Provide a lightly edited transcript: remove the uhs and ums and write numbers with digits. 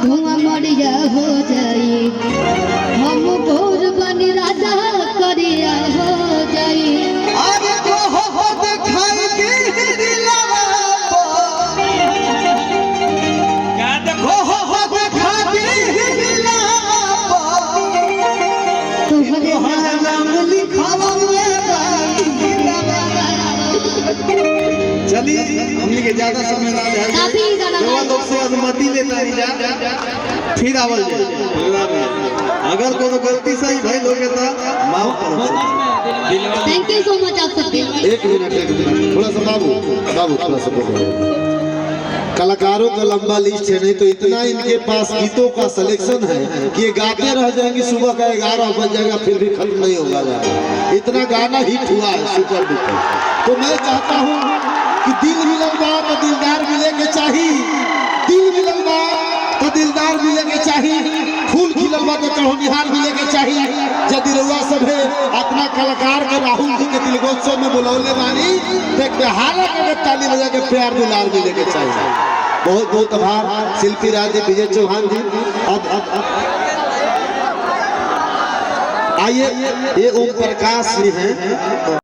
धुआं मरिया हो जाए हम भोर बनी राजा करिया हो जाए अरे तो हो दिखाई के दिलवा का देखो हो दिखा के दिलवा तुम्हारे नाम लिखावा चलिए हमने के ज्यादा समय ना ले काफी गाना लोग से अनुमति लेता ही जा फिर आवल जाए अगर कोनो गलती से ही भाई लोग के ता माफ करो। थैंक यू सो मच आप सबके। एक मिनट थोड़ा सा बाबू थोड़ा सा बोलो। कलाकारों का लंबा लिस्ट है, नहीं तो इतना इनके पास गीतों का सिलेक्शन है कि ये गाते रह जाएंगे, सुबह का 11 बज जाएगा फिर भी खत्म नहीं होगा। इतना गाना हिट हुआ है सुपर डुपर। तो मैं चाहता हूँ कि दिल मिलन बा तो दिलदार मिले के चाहिए, दिल मिलन बा तो दिलदार मिले के चाहिए, फूल खिलल बा तो चढ़ोनिहार मिले के चाहिए। यदि रउआ सब है अपना कलाकार के राहुल जी के दिलगोत्सव में बुलौले बानी देखते हालत में ताली बजा के प्यार दुलार मिले के चाहिए। बहुत बहुत आभार शिल्पी राज विजय चौहान जी। अब आइए ये ओम प्रकाश जी हैं।